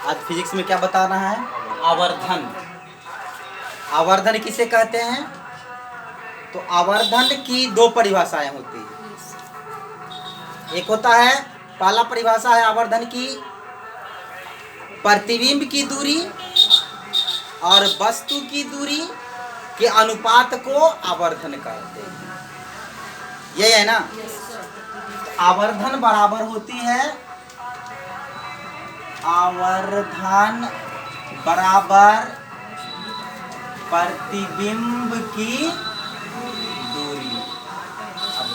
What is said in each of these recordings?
आज फिजिक्स में क्या बताना है? आवर्धन। आवर्धन किसे कहते हैं? तो आवर्धन की दो परिभाषाएं होती है। एक होता है, पहला परिभाषा है आवर्धन की, प्रतिबिंब की दूरी और वस्तु की दूरी के अनुपात को आवर्धन कहते हैं। यही है ना? आवर्धन बराबर होती है, आवर्धन बराबर प्रतिबिंब की दूरी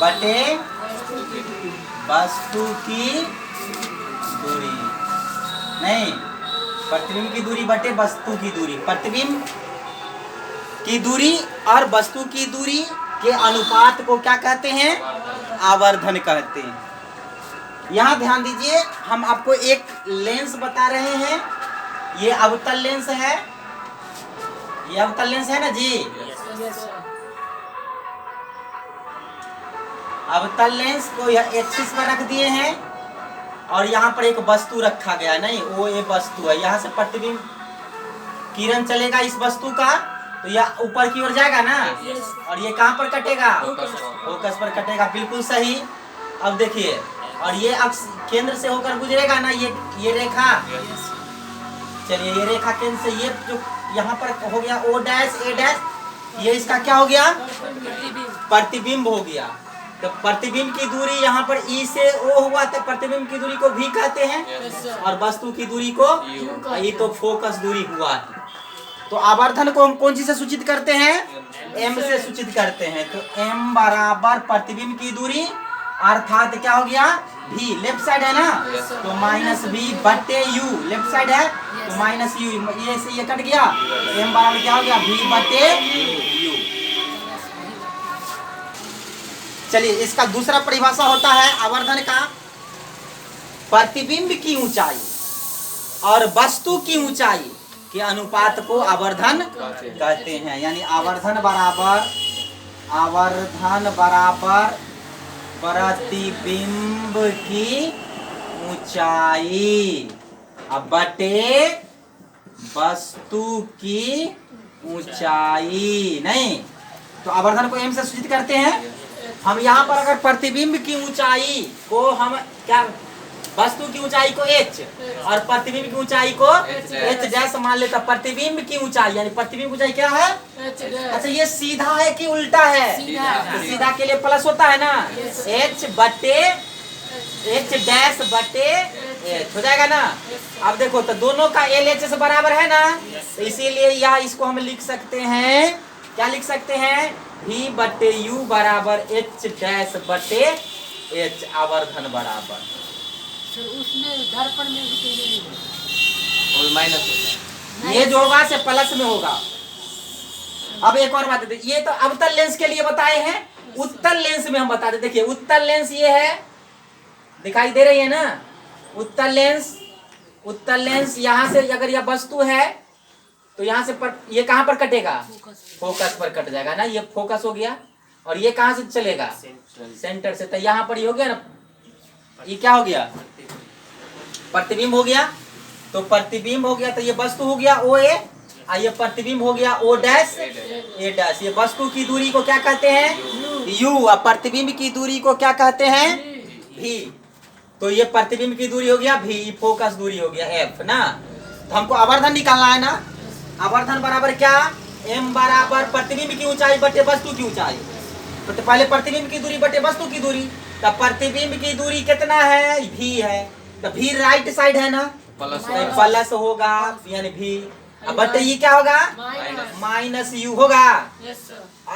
बटे वस्तु की दूरी। नहीं, प्रतिबिंब की दूरी बटे वस्तु की दूरी। प्रतिबिंब की दूरी और वस्तु की दूरी के अनुपात को क्या कहते हैं? आवर्धन कहते हैं। यहाँ ध्यान दीजिए, हम आपको एक लेंस बता रहे हैं। ये अवतल लेंस है, ये अवतल लेंस है ना जी। अवतल लेंस को यह एक्सिस पर रख दिए हैं और यहाँ पर एक वस्तु रखा गया है। नहीं, वो ये वस्तु है। यहाँ से प्रतिबिंब किरण चलेगा इस वस्तु का, तो यह ऊपर की ओर जाएगा ना। और ये कहाँ पर कटेगा? फोकस पर कटेगा। बिल्कुल सही। अब देखिए, और ये अक्ष केंद्र से होकर गुजरेगा ना, ये रेखा। चलिए, ये रेखा केंद्र से, ये जो यहाँ पर हो गया ओ डैश ए डैश, ये इसका क्या हो गया? प्रतिबिंब हो गया। तो प्रतिबिंब की दूरी यहाँ पर ई से ओ हुआ, तो प्रतिबिंब की दूरी को भी कहते हैं और वस्तु की दूरी को ये तो फोकस दूरी हुआ। तो आवर्धन को हम कौन चीज से सूचित करते हैं? एम से सूचित करते हैं। तो एम बराबर प्रतिबिंब की दूरी अर्थात क्या हो गया? भी लेफ्ट साइड है ना, तो माइनस भी बटे यू। लेफ्ट साइड है तो माइनस यू, ये से ये कट गया। एम बराबर क्या हो गया? भी बटे यू। चलिए, इसका दूसरा परिभाषा होता है आवर्धन का, प्रतिबिंब की ऊंचाई और वस्तु की ऊंचाई के अनुपात को आवर्धन कहते हैं। यानी आवर्धन बराबर प्रतिबिंब की ऊंचाई बटे वस्तु की ऊंचाई। नहीं, तो आवर्धन को एम से सूचित करते हैं हम। यहाँ पर अगर प्रतिबिंब की ऊंचाई को हम क्या, वस्तु की ऊंचाई को h और प्रतिबिंब की ऊंचाई को h डैश मान लेता। प्रतिबिंब की ऊंचाई यानी प्रतिबिंब की ऊंचाई क्या है? अच्छा, ये सीधा है कि उल्टा है? तो सीधा के लिए प्लस होता है ना, h बटे h डैश बटे h हो जाएगा ना। अब देखो, तो दोनों का LHS से बराबर है ना, तो इसीलिए यह इसको हम लिख सकते हैं, क्या लिख सकते हैं? v बटे u बराबर h डैश बटे h। आवर्धन बराबर उसमें दर्पण में और माइनस होता है, ये जो होगा से प्लस में होगा। अब एक और बात, ये तो अवतल लेंस के लिए बताए हैं। उत्तल लेंस में हम बता दें। देखिए, उत्तल लेंस ये है, दिखाई दे रही है ना उत्तल लेंस। उत्तल लेंस यहाँ से अगर यह वस्तु है तो यहाँ से ये कहाँ पर कटेगा? फोकस पर कट जाएगा ना। ये फोकस हो गया और ये कहाँ से चलेगा? सेंटर से। तो यहाँ पर ये हो गया ना, ये क्या हो गया? प्रतिबिंब हो गया। तो प्रतिबिंब हो गया, तो ये वस्तु हो गया ओ ए, और ये प्रतिबिंब हो गया ओ डैश ए डैश। ये वस्तु की दूरी को क्या कहते हैं? यू। और प्रतिबिंब की दूरी को क्या कहते हैं? भी। तो ये प्रतिबिंब की दूरी हो गया भी, फोकस दूरी हो गया एफ ना। तो हमको आवर्धन निकालना है ना। आवर्धन बराबर क्या? एम बराबर प्रतिबिंब की ऊंचाई बटे वस्तु की ऊंचाई। तो पहले प्रतिबिंब की दूरी बटे वस्तु की दूरी। तो प्रतिबिंब की दूरी कितना है? भी है। तो भी राइट साइड है ना, प्लस होगा यानी भी। अब बटे ये क्या होगा? माइनस यू होगा।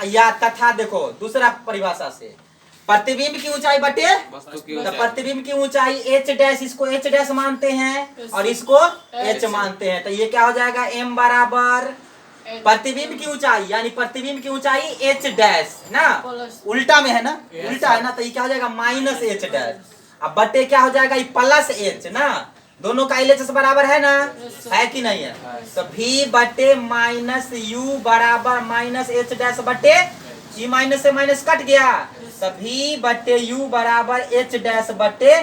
या तथा देखो दूसरा परिभाषा से, प्रतिबिंब की ऊंचाई बटे वस्तु की तो ऊंचाई। प्रतिबिंब की ऊंचाई h डैश, इसको h डैश मानते हैं और इसको h मानते हैं। तो ये क्या हो जाएगा? m बराबर प्रतिबिंब की ऊंचाई यानी प्रतिबिंब की ऊंचाई h डैश ना, उल्टा में है ना, उल्टा है ना। तो ये क्या हो जाएगा? Minus h dash. अब बटे क्या हो जाएगा? ये प्लस h ना। दोनों का LHS बराबर है ना, है कि नहीं है? तो v बटे माइनस यू बराबर माइनस h डैश बटे, ये माइनस से माइनस कट गया, तो v बटे u बराबर h डैश बटे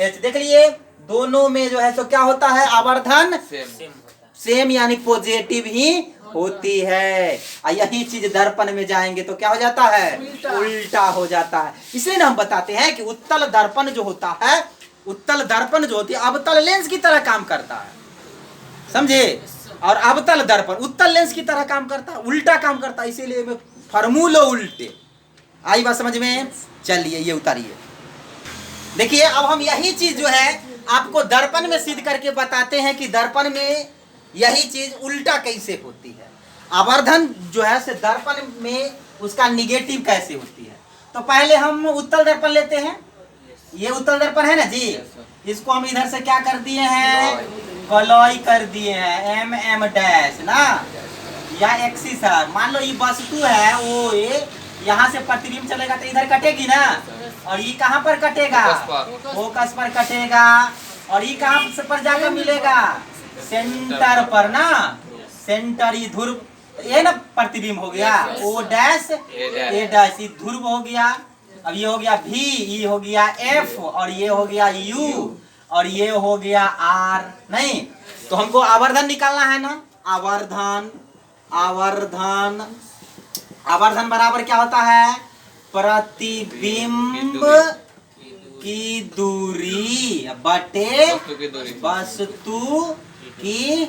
h। देख लिए, दोनों में जो है सो क्या होता है, आवर्धन सेम सेम यानी पॉजिटिव ही होती है। और यही चीज दर्पण में जाएंगे तो क्या हो जाता है, उल्टा हो जाता है। इसलिए ना हम बताते हैं कि उत्तल दर्पण जो होता है, उत्तल दर्पण जो होती है अवतल लेंस की तरह काम करता है, समझे। और अवतल दर्पण उत्तल लेंस की तरह काम करता है, उल्टा काम करता है। इसीलिए फॉर्मूलो उल्टे। आई बात समझ में। चलिए ये उतारिए। देखिए अब हम यही चीज जो है आपको दर्पण में सिद्ध करके बताते हैं कि दर्पण में यही चीज उल्टा कैसे होती है। आवर्धन जो है से दर्पण में उसका निगेटिव कैसे होती है। तो पहले हम उत्तल दर्पण लेते हैं। ये उत्तल दर्पण है ना जी, इसको हम इधर से क्या कर दिए हैं, कलॉय कर दिए हैं, एम डैश ना, या एक्सिस है। मान लो ये वस्तु है वो, ये यहाँ से प्रतिबिंब चलेगा तो इधर कटेगी ना, और ये कहाँ पर कटेगा, फोकस पर कटेगा। और ये कहाँ पर जाकर मिलेगा, सेंटर पर ना, सेंटर। ये ध्रुव, ये ना प्रतिबिंब हो गया, ओ डैश ए डैश, ये ध्रुव हो गया। अब ये हो गया भी, ये हो गया एफ, और ये हो गया यू, और ये हो गया आर। नहीं तो हमको आवर्धन निकालना है ना, आवर्धन आवर्धन आवर्धन बराबर क्या होता है, प्रतिबिंब की दूरी बटे वस्तु की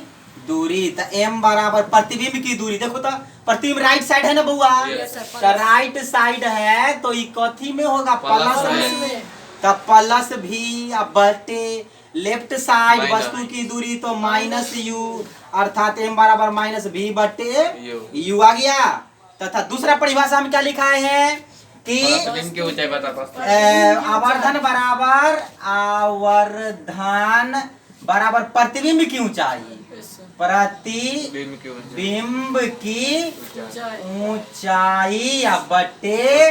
दूरी। तो एम बराबर प्रतिबिंब की दूरी। देखो तो प्रतिबिंब राइट साइड है ना बउआ, तो राइट साइड है तो ये कथी में होगा, प्लस में। तो प्लस भी बटे लेफ्ट साइड वस्तु की दूरी तो माइनस यू, अर्थात एम बराबर माइनस भी बटे यू आ गया। तथा दूसरा परिभाषा में क्या लिखा है कि आवर्धन बराबर प्रतिबिंब की ऊंचाई, प्रतिबिंब की ऊंचाई या बटे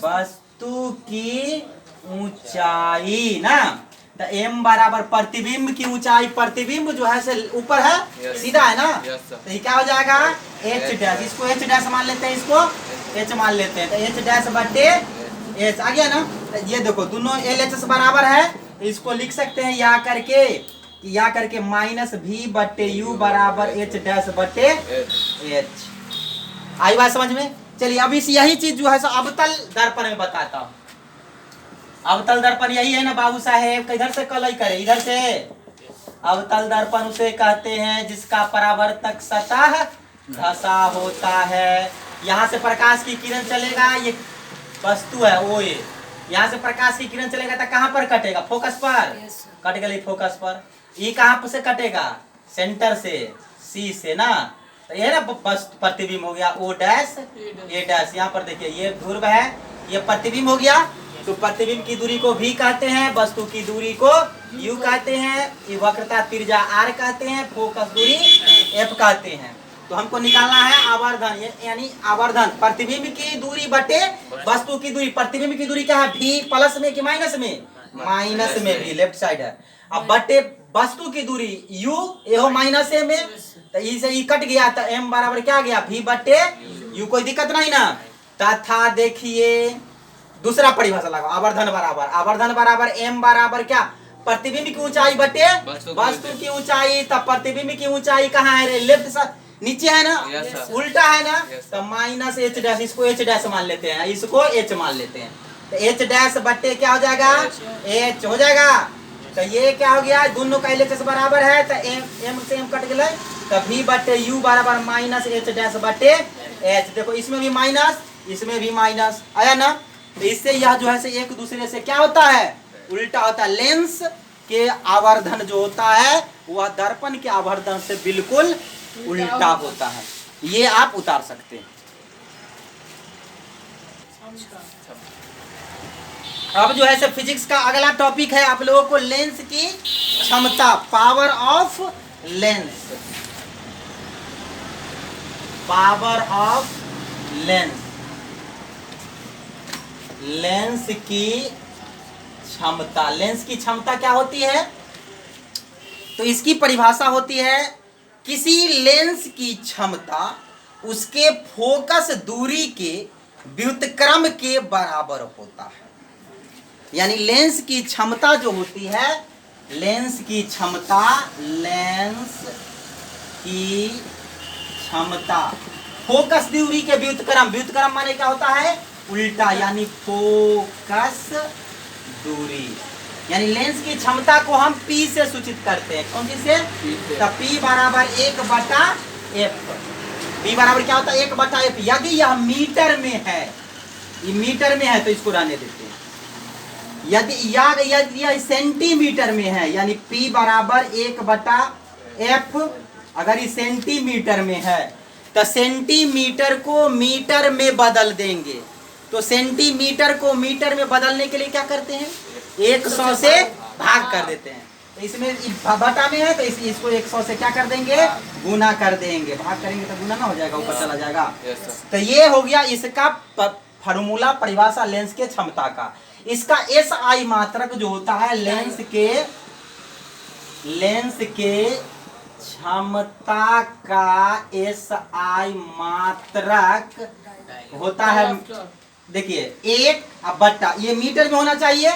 वस्तु की ऊंचाई ना। तो एम बराबर प्रतिबिंब की ऊंचाई, प्रतिबिंब जो है से ऊपर है, सीधा है ना, तो ये क्या हो जाएगा, एच डैश। इसको एच डैश मान लेते हैं, इसको एच मान लेते हैं। तो एच डैश बटे एच आ गया ना। तो ये देखो दोनों एल एच एस बराबर है, तो इसको लिख सकते हैं या करके माइनस भी बटे यू बराबर एच डैश बटे एच। आई बात समझ में। चलिए अब इस यही चीज जो है सो अवतल दर्पण में बताता हूँ। अवतल दर्पण यही है ना बाबू साहेब, इधर से कलई करे, इधर से। अवतल दर्पण उसे कहते हैं जिसका परावर्तक सतह धसा होता है। यहाँ से प्रकाश की किरण चलेगा, ये वस्तु है वो, ये यहाँ से प्रकाश की किरण चलेगा तो कहाँ पर कटेगा, फोकस पर। कट गई फोकस पर। ये कहाँ से कटेगा, सेंटर से, सी से ना। तो ये ना बस प्रतिबिंब हो गया, ओ डैश ए डैश। यहाँ पर देखिए ये ध्रुव है, ये प्रतिबिंब हो गया। तो प्रतिबिंब की दूरी को भी कहते हैं, वस्तु की दूरी को यू कहते हैं, ये वक्रता त्रिज्या आर कहते हैं, फोकस दूरी एफ कहते हैं। तो हमको निकालना है आवर्धन, यानी आवर्धन प्रतिबिंब की दूरी बटे वस्तु की दूरी। प्रतिबिंब की दूरी क्या है, भी प्लस में कि माइनस में, माइनस में, भी लेफ्ट साइड है। अब बटे वस्तु की दूरी यू, ये हो माइनस ए में, तो इसे ई कट गया, तो एम बराबर क्या गया, भी बटे यू। कोई दिक्कत नहीं ना। तथा देखिए दूसरा परिभाषा लगा, आवर्धन बराबर एम बराबर क्या, प्रतिबिंब की ऊंचाई बटे वस्तु की ऊंचाई। तब प्रतिबिंब की ऊंचाई कहाँ है रे, लेफ्ट साइड नीचे है ना, उल्टा है ना। तो माइनस एच डैश, इसको एच डैश मान लेते हैं, इसको एच मान लेते हैं। तो एच डैश बटे क्या हो जाएगा, एच हो जाएगा। तो ये क्या हो गया, दोनों का एलएचएस बराबर है, तो एम से एम कट गए। तो भी बटे यू बराबर माइनस एच डैश बटे एच। देखो इसमें भी माइनस, इसमें भी माइनस आया ना। तो इससे यह जो है से एक दूसरे से क्या होता है, उल्टा होता है। लेंस के आवर्धन जो होता है वह दर्पण के आवर्धन से बिल्कुल उल्टा होता है। ये आप उतार सकते हैं। अब जो है फिजिक्स का अगला टॉपिक है आप लोगों को लेंस की क्षमता, power of lens, power of lens, lens की क्षमता। लेंस की क्षमता क्या होती है, तो इसकी परिभाषा होती है किसी लेंस की क्षमता उसके फोकस दूरी के व्युत्क्रम के बराबर होता है। यानी लेंस की क्षमता जो होती है लेंस की क्षमता, लेंस की क्षमता, फोकस दूरी के व्युत्क्रम, व्युत्क्रम माने क्या होता है? उल्टा, यानी फोकस दूरी, यानी लेंस की क्षमता को हम P से सूचित करते हैं। कौन सी से? तो P बराबर 1/f। P बराबर क्या होता है? 1/f। यदि यह मीटर में है, ये मीटर में है तो इसको रहने देते हैं। यदि यह सेंटीमीटर में है, यानी P बराबर 1/f। अगर ये सेंटीमीटर में है तो सेंटीमीटर को मीटर में बदल देंगे। तो सेंटीमीटर को मीटर में बदलने के लिए क्या करते हैं? 100 से भाग कर देते हैं। तो इसमें बटा में है तो इसको 100 से क्या कर देंगे? गुना कर देंगे। भाग करेंगे तो गुना ना हो जाएगा, ऊपर चला जाएगा। तो ये हो गया इसका फॉर्मूला, परिभाषा लेंस के क्षमता का। इसका SI मात्रक जो होता है लेंस के क्षमता का SI मात्रक होता है, देखिए 1/, ये मीटर में होना चाहिए।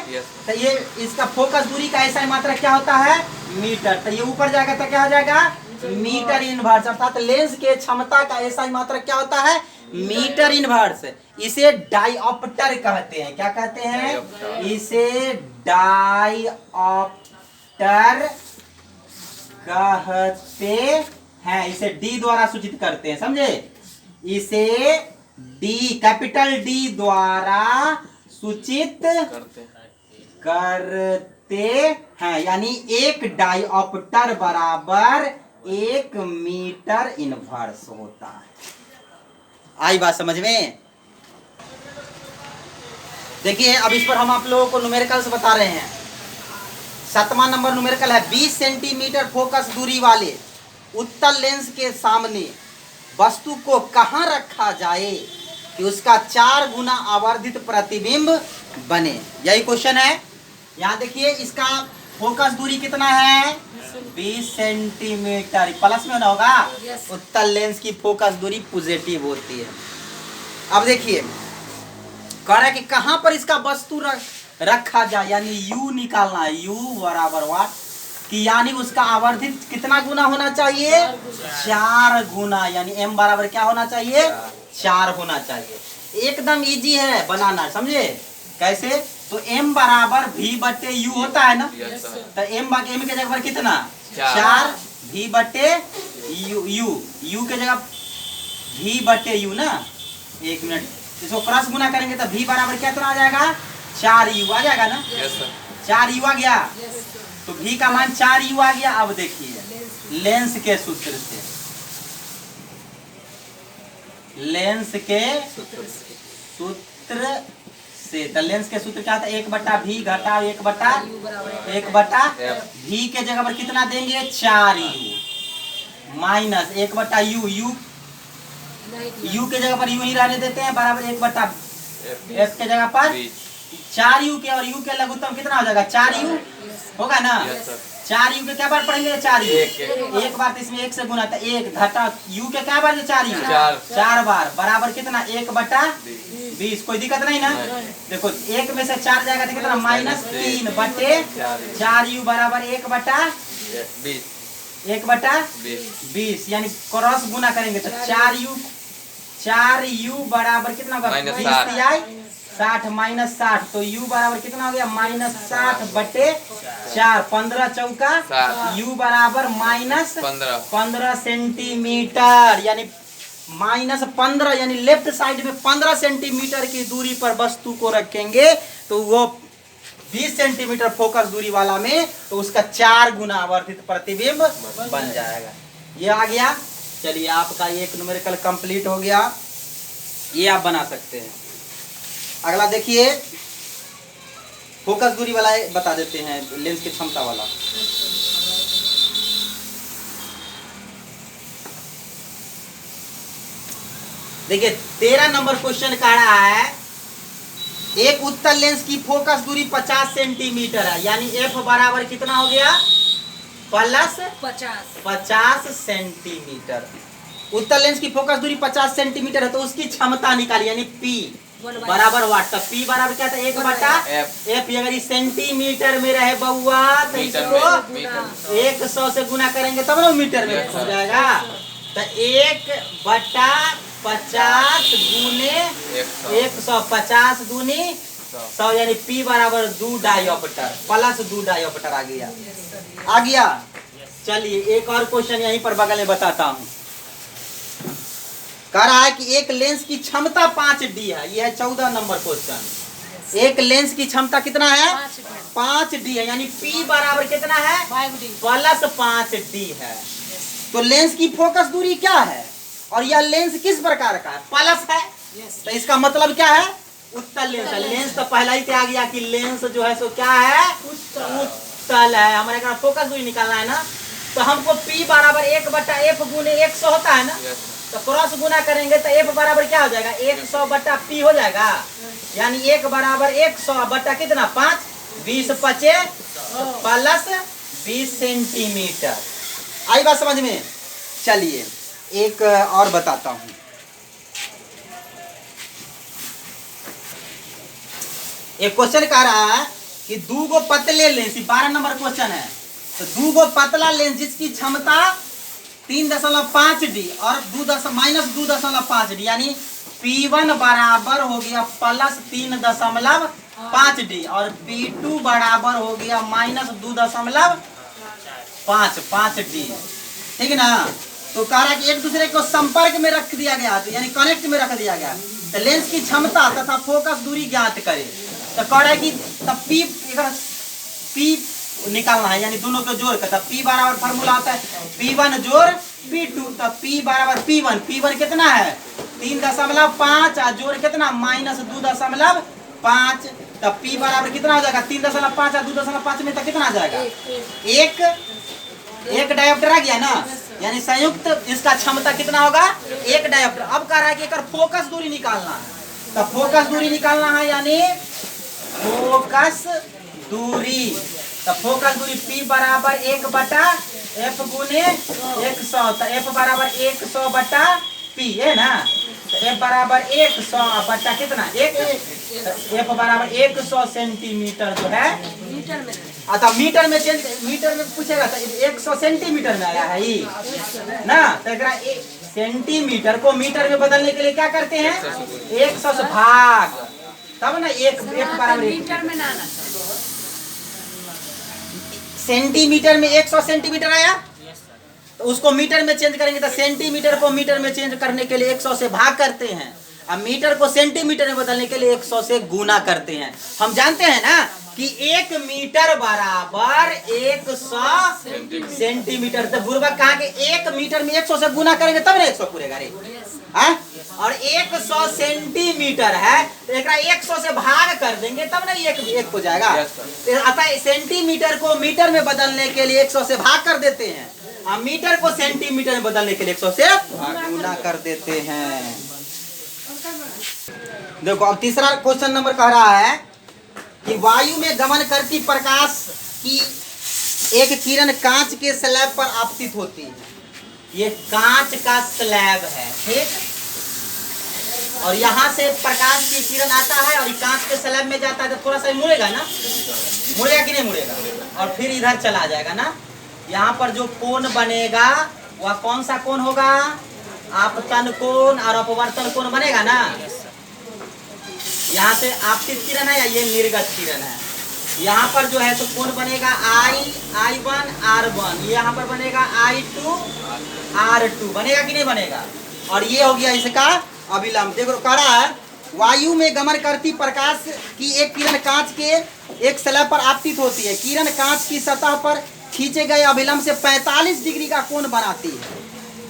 तो ये इसका फोकस दूरी का SI मात्रक क्या होता है? मीटर। तो ये ऊपर जाएगा तो क्या हो जाएगा? Metre inverse. अर्थात लेंस के क्षमता का SI मात्रक क्या होता है? Metre inverse. इसे डायऑप्टर कहते हैं। क्या कहते हैं? इसे डायऑप्टर कहते हैं। इसे D द्वारा सूचित करते हैं, समझे? इसे D, कैपिटल D द्वारा सूचित करते हैं। यानी एक डायऑप्टर बराबर 1 मीटर इनवर्स होता है। आई बात समझ में? देखिए अब इस पर हम आप लोगों को न्यूमेरिकल्स बता रहे हैं। 7वां नंबर न्यूमेरिकल है, 20 सेंटीमीटर फोकस दूरी वाले उत्तल लेंस के सामने वस्तु को कहां रखा जाए कि उसका 4 गुना आवर्धित प्रतिबिंब बने। यही क्वेश्चन है। यहाँ देखिए इसका फोकस दूरी कितना है? 20 सेंटीमीटर। प्लस में होना होगा। उत्तल लेंस की फोकस दूरी पॉजिटिव होती है। अब देखिए कह रहा है कि कहां पर इसका वस्तु रखा जाए, यानी U निकालना है। U बराबर वाट कि यानी उसका आवर्धित कितना गुना होना चाहिए? 4 गुना। यानी M बराबर क्या होना चाहिए? 4 होना चाहिए। एकदम इजी है बनाना, समझे? कैसे? तो M बराबर V/U होता है ना। तो M के जगह पर कितना? 4 V/U। U के जगह V/U ना। 1 मिनट, इसको क्रॉस गुना करेंगे तो V बराबर कितना आ जाएगा? 4U आ जाएगा ना। 4U आ गया। तो V का मान 4U आ गया। अब देखिए लेंस के सूत्र से, लेंस के सूत्र से, तो लेंस के सूत्र क्या था? 1/V घटा 1/V के जगह पर कितना देंगे? 4U minus 1/U। U के जगह पर U ही रहने देते हैं, बराबर 1/F के जगह पर 4U के, और U के लघुत्तम कितना हो जाएगा? 4U होगा ना। 4U के क्या बार पढ़ेंगे? 4U एक बार, तो इसमें 1 से गुना, तो 1 घटा U के क्या बार? 4U 4 बार, बराबर कितना? 1/20। कोई दिक्कत नहीं ना। देखो 1 में से 4 जाएगा तो कितना? -3/4U बराबर 1/20। यानी क्रॉस गुना करेंगे तो 4U बराबर कितना होगा? 20 60 माइनस 60। तो U बराबर कितना हो गया? -60/4। 15 चौका U बराबर -15 सेंटीमीटर। यानी -15, यानी लेफ्ट साइड में 15 सेंटीमीटर की दूरी पर वस्तु को रखेंगे तो वो 20 सेंटीमीटर फोकस दूरी वाला में, तो उसका 4 गुना आवर्धित प्रतिबिंब बन जाएगा। ये आ गया। चलिए आपका एक न्यूमेरिकल कंप्लीट हो गया। ये आप बना सकते हैं। अगला देखिए फोकस दूरी वाला बता देते हैं, लेंस की क्षमता वाला। देखिए 13 नंबर क्वेश्चन कह रहा है एक उत्तल लेंस की फोकस दूरी 50 सेंटीमीटर है, यानी F बराबर कितना हो गया? +50 सेंटीमीटर। उत्तल लेंस की फोकस दूरी 50 सेंटीमीटर है तो उसकी क्षमता निकाली, यानी P बराबर वाट। तो पी बराबर क्या था, 1 बटा F। एफ। अगर ये सेंटीमीटर में रहे बउआ तो मीटर इसको में, मीटर में। 100 से गुना करेंगे तब ना मीटर में Yes, हो sir। जाएगा। तो 1 बटा 50 गुने 150 दूनी 100 यानी पी बराबर 2 डायोप्टर प्लस 2 डायोप्टर आ गया। आ गया। चलिए एक और क्वेश्चन यहीं पर बगल में बताता हूँ। कह रहा है कि एक लेंस की क्षमता 5D है। यह है 14 नंबर क्वेश्चन। एक लेंस की क्षमता कितना है, 5D है, यानी P बराबर कितना है, 5D प्लस 5D है। तो लेंस की फोकस दूरी क्या है और यह लेंस किस प्रकार का है, प्लस है। तो इसका मतलब क्या है, उत्तल लेंस है। लेंस तो पहला ही आ गया कि लेंस जो है सो क्या है, उत्तल है। हमारे का फोकस दूरी निकालना है ना। तो हमको P बराबर 1 बटा F गुने 100 होता है ना। तो क्रॉस गुना करेंगे तो F बराबर क्या हो जाएगा, 100 बटा P हो जाएगा। यानी 1 बराबर 100 बटा कितना 5, 20 पचे प्लस 20 सेंटीमीटर। आई बात समझ में। चलिए एक और बताता हूँ। एक क्वेश्चन कह रहा है कि 2 पतले लेंस, 12 नंबर क्वेश्चन है। तो 2 पतला लेंस जिसकी क्षमता 3.5D और -2.5D यानी P1 बराबर हो गया प्लस 3.5D और P2 बराबर हो गया -2.5D। ठीक है ना। तो कह रहा है कि एक दूसरे को संपर्क में रख दिया गया, तो यानी कनेक्ट में रख दिया गया। तो लेंस की क्षमता तथा फोकस दूरी ज्ञात करे। तो कह रहा है कि तब P निकालना है, यानी दोनों को जोड़ कर। तब P बराबर फार्मूला आता है P1 जोड़ P2। तब P बराबर P1 कितना है 3.5 और जोड़ कितना -2.5। तब P बराबर कितना हो जाएगा 3.5 और 2.5 में तक कितना आ जाएगा, एक डायोप्टर आ गया ना। यानी संयुक्त इसका क्षमता कितना होगा, 1 डायोप्टर। अब कह रहा है कि एक फोकस दूरी निकालना है। तो फोकस दूरी निकालना है यानी फोकस दूरी। तो फोकस दूरी P बराबर 1 बटा F गुने 100। तो F बराबर 100 बटा P है ना। तो F बराबर 100 बटा कितना 1। F बराबर 100 सेंटीमीटर जो है मीटर में अच्छा मीटर में पूछेगा तो 100 सेंटीमीटर में आया है ही ना। तो सेंटीमीटर को मीटर में बदलने के लिए क्या करते हैं, 100 से भाग, तब ना एक बराबर मीटर में ना सेंटीमीटर में 100 सेंटीमीटर आया। तो उसको मीटर में चेंज करेंगे तो सेंटीमीटर को मीटर में चेंज करने के लिए 100 से भाग करते हैं। अब मीटर को सेंटीमीटर में बदलने के लिए 100 से गुना करते हैं। हम जानते हैं ना कि 1 मीटर बराबर 100 सेंटीमीटर। तो बुर्बक कहा कि 1 मीटर में 100 से गुना करेंगे तब ना 100 पूरेगा रे। और 100 सेंटीमीटर है तो एक 100 से भाग कर देंगे तब ना एक हो जाएगा। अतः सेंटीमीटर को मीटर में बदलने के लिए 100 से भाग कर देते हैं और मीटर को सेंटीमीटर में बदलने के लिए 100 से गुना कर देते हैं। देखो अब तीसरा क्वेश्चन नंबर कह रहा है कि वायु में गमन करती प्रकाश की एक किरण कांच के स्लैब पर आपतित होती है। ये कांच का स्लैब है, ठीक। और यहाँ से प्रकाश की किरण आता है और कांच के स्लैब में जाता है तो थोड़ा सा मुड़ेगा ना, मुड़ेगा कि नहीं मुड़ेगा, और फिर इधर चला जाएगा ना। यहाँ पर जो कोण बनेगा वह कौन सा कोण होगा, आपतन कोण और अपवर्तन कोण बनेगा ना। यहाँ से आपतित किरण है या ये निर्गत किरण है। यहाँ पर जो है तो कोण बनेगा I1 R1, यहाँ पर बनेगा I2 R2, बनेगा कि नहीं बनेगा। और ये हो गया इसका अभिलंब। देखो कह रहा है वायु में गमन करती प्रकाश की एक किरण कांच के एक स्लैब पर आपतित होती है। किरण कांच की सतह पर खींचे गए अभिलंब से 45 डिग्री का कोण बनाती है।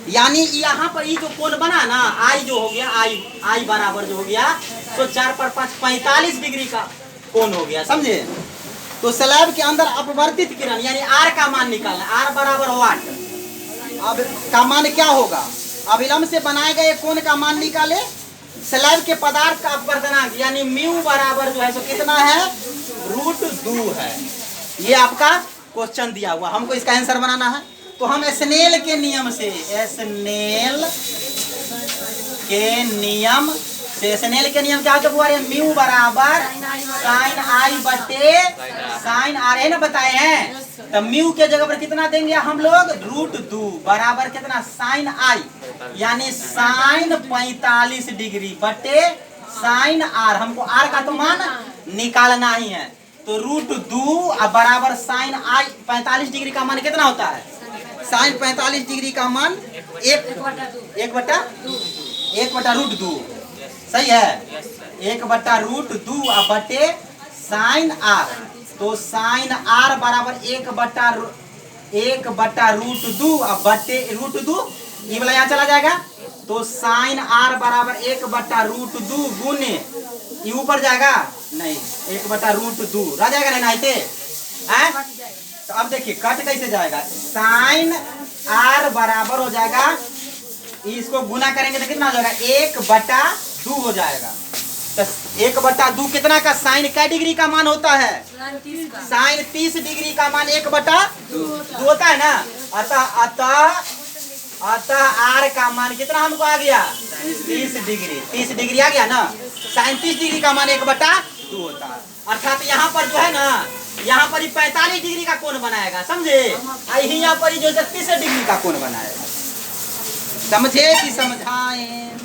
यानी यहाँ पर ये जो कोण बना ना I जो हो गया I बराबर जो हो गया तो 4 पर 5 45 डिग्री का कोण हो गया, समझे। तो स्लैब के अंदर अपवर्तित किरण यानी R का मान निकालना, R बराबर वाट। अब का मान क्या होगा, अभिलंब से बनाए गए कोण का मान निकाले। स्लैब के पदार्थ का अपवर्तनांक यानी म्यू बराबर जो है सो कितना है √2 है। ये आपका क्वेश्चन दिया हुआ, हमको इसका आंसर बनाना है। तो हम स्नेल के नियम शेषनेल के नियम क्या होते हैं? म्यू बराबर साइन आई बटे साइन आर, है ना बताए हैं। तो म्यू के जगह पर कितना देंगे हम लोग? √2 बराबर कितना? साइन आई, यानी साइन 45 डिग्री बटे साइन आर। हमको आर का तो मान निकालना ही है, तो √2 अब बराबर साइन आई 45 डिग्री का मान कितना होता है? साइन 45 डिग्री का मान 1/√2 सही है। 1/√2 अब बटे साइन आर, तो साइन आर बराबर 1/√2 अब बटे √2, ये वाला यहाँ चला जाएगा, तो साइन आर बराबर 1/√2 गुने ये ऊपर जाएगा नहीं 1/√2 रह जाएगा नहीं नाइते हैं। तो अब देखिए कट कैसे जाएगा? साइन आर बराबर हो जाएगा, इसको गुना करेंगे तो कितना हो जाएगा? 1/2 हो जाएगा। तो 1/2 कितना का? साइन क्या डिग्री का मान होता है? साइन 30 डिग्री का मान 1/2 होता है ना। अतः आर का मान कितना हमको आ गया? 30 डिग्री। 30 डिग्री आ गया ना। साइन 30 डिग्री का मान 1/2 होता है। अर्थात यहाँ पर जो है ना, यहाँ पर 45 डिग्री का कोण बनाएगा, समझे? यहाँ पर जो 30 डिग्री का कोण बनाएगा। समझे कि समझाएं?